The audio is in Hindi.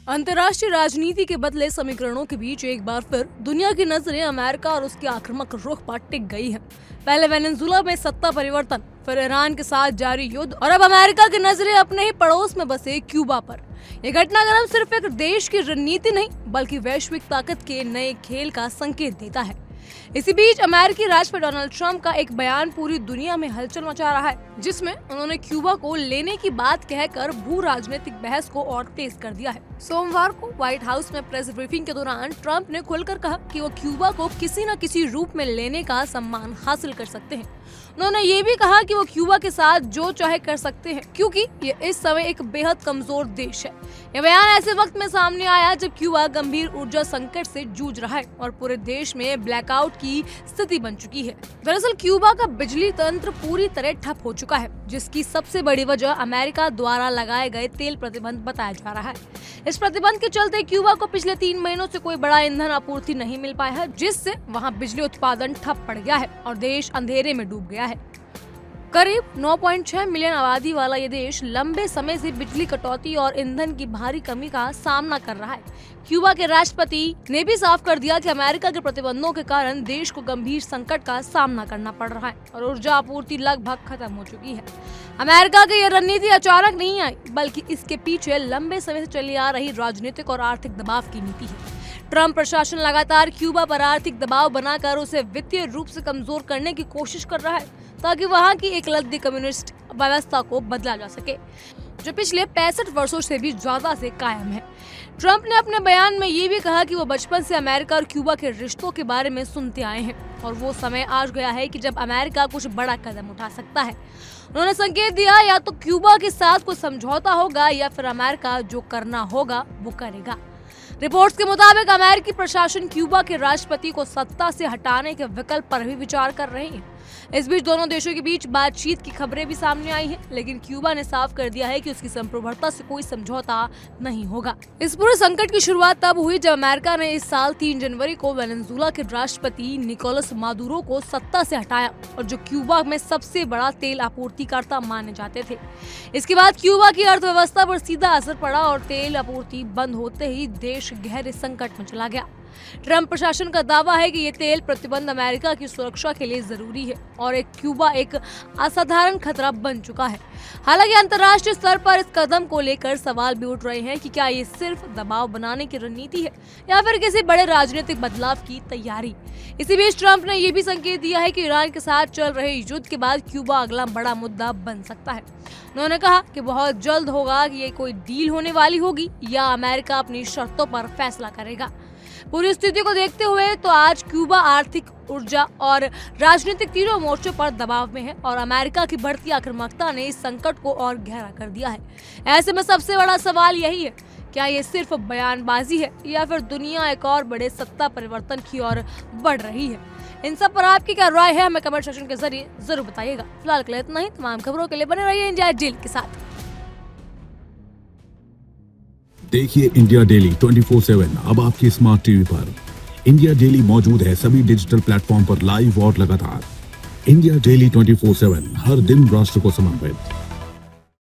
अंतर्राष्ट्रीय राजनीति के बदले समीकरणों के बीच एक बार फिर दुनिया की नजरें अमेरिका और उसके आक्रामक रुख पर टिक गई हैं। पहले वेनेजुएला में सत्ता परिवर्तन, फिर ईरान के साथ जारी युद्ध और अब अमेरिका की नजरें अपने ही पड़ोस में बसे क्यूबा पर। ये घटनाक्रम सिर्फ एक देश की रणनीति नहीं बल्कि वैश्विक ताकत के नए खेल का संकेत देता है। इसी बीच अमेरिकी राष्ट्रपति डोनाल्ड ट्रंप का एक बयान पूरी दुनिया में हलचल मचा रहा है, जिसमें उन्होंने क्यूबा को लेने की बात कहकर भू राजनीतिक बहस को और तेज कर दिया है। सोमवार को व्हाइट हाउस में प्रेस ब्रीफिंग के दौरान ट्रंप ने खुलकर कहा कि वो क्यूबा को किसी न किसी रूप में लेने का सम्मान हासिल कर सकते हैं। उन्होंने ये भी कहा कि वो क्यूबा के साथ जो चाहे कर सकते हैं क्योंकि ये इस समय एक बेहद कमजोर देश है। यह बयान ऐसे वक्त में सामने आया जब क्यूबा गंभीर ऊर्जा संकट से जूझ रहा है और पूरे देश में ब्लैकआउट की स्थिति बन चुकी है। दरअसल क्यूबा का बिजली तंत्र पूरी तरह ठप हो चुका है, जिसकी सबसे बड़ी वजह अमेरिका द्वारा लगाए गए तेल प्रतिबंध बताया जा रहा है। इस प्रतिबंध के चलते क्यूबा को पिछले 3 महीनों से कोई बड़ा ईंधन आपूर्ति नहीं मिल पाया है, जिससे वहां बिजली उत्पादन ठप पड़ गया है और देश अंधेरे में डूब गया है। करीब 9.6 मिलियन आबादी वाला ये देश लंबे समय से बिजली कटौती और ईंधन की भारी कमी का सामना कर रहा है। क्यूबा के राष्ट्रपति ने भी साफ कर दिया कि अमेरिका के प्रतिबंधों के कारण देश को गंभीर संकट का सामना करना पड़ रहा है और ऊर्जा आपूर्ति लगभग खत्म हो चुकी है। अमेरिका की यह रणनीति अचानक नहीं आई, बल्कि इसके पीछे लंबे समय से चली आ रही राजनीतिक और आर्थिक दबाव की नीति है। ट्रंप प्रशासन लगातार क्यूबा पर आर्थिक दबाव बनाकर उसे वित्तीय रूप से कमजोर करने की कोशिश कर रहा है, ताकि वहां की एकलव्य कम्युनिस्ट व्यवस्था को बदला जा सके, जो पिछले 65 वर्षों से भी ज्यादा से कायम है। ट्रंप ने अपने बयान में ये भी कहा कि वो बचपन से अमेरिका और क्यूबा के रिश्तों के बारे में सुनते आए हैं और वो समय आ गया है कि जब अमेरिका कुछ बड़ा कदम उठा सकता है। उन्होंने संकेत दिया, या तो क्यूबा के साथ कोई समझौता होगा या फिर अमेरिका जो करना होगा वो करेगा। रिपोर्ट्स के मुताबिक अमेरिकी प्रशासन क्यूबा के राष्ट्रपति को सत्ता से हटाने के विकल्प पर भी विचार कर रहे हैं। इस बीच दोनों देशों के बीच बातचीत की खबरें भी सामने आई हैं, लेकिन क्यूबा ने साफ कर दिया है कि उसकी संप्रभुता से कोई समझौता नहीं होगा। इस पूरे संकट की शुरुआत तब हुई जब अमेरिका ने इस साल 3 जनवरी को वेनेजुएला के राष्ट्रपति निकोलस मादुरो को सत्ता से हटाया, और जो क्यूबा में सबसे बड़ा तेल आपूर्तिकर्ता माने जाते थे। इसके बाद क्यूबा की अर्थव्यवस्था पर सीधा असर पड़ा और तेल आपूर्ति बंद होते ही देश गहरे संकट में चला गया। ट्रंप प्रशासन का दावा है कि ये तेल प्रतिबंध अमेरिका की सुरक्षा के लिए जरूरी है और क्यूबा एक असाधारण खतरा बन चुका है। हालांकि अंतर्राष्ट्रीय स्तर पर इस कदम को लेकर सवाल भी उठ रहे हैं कि क्या ये सिर्फ दबाव बनाने की रणनीति है या फिर किसी बड़े राजनीतिक बदलाव की तैयारी। इसी बीच ट्रंप ने यह भी संकेत दिया है कि ईरान के साथ चल रहे युद्ध के बाद क्यूबा अगला बड़ा मुद्दा बन सकता है। उन्होंने कहा कि बहुत जल्द होगा कि ये कोई डील होने वाली होगी या अमेरिका अपनी शर्तों पर फैसला करेगा। पूरी स्थिति को देखते हुए तो आज क्यूबा आर्थिक, ऊर्जा और राजनीतिक तीनों मोर्चों पर दबाव में है और अमेरिका की बढ़ती आक्रामकता ने इस संकट को और गहरा कर दिया है। ऐसे में सबसे बड़ा सवाल यही है, क्या ये सिर्फ बयानबाजी है या फिर दुनिया एक और बड़े सत्ता परिवर्तन की ओर बढ़ रही है। इन सब पर आपकी क्या राय है, हमें कमेंट सेक्शन के जरिए जरूर बताइएगा। फिलहाल के लिए इतना ही। तमाम खबरों के लिए बने रहिए इंडिया डेली के साथ। देखिए इंडिया डेली 24/7 अब आपकी स्मार्ट टीवी पर। इंडिया डेली मौजूद है सभी डिजिटल प्लेटफॉर्म पर लाइव और लगातार। इंडिया डेली 24/7 हर दिन राष्ट्र को समर्पित।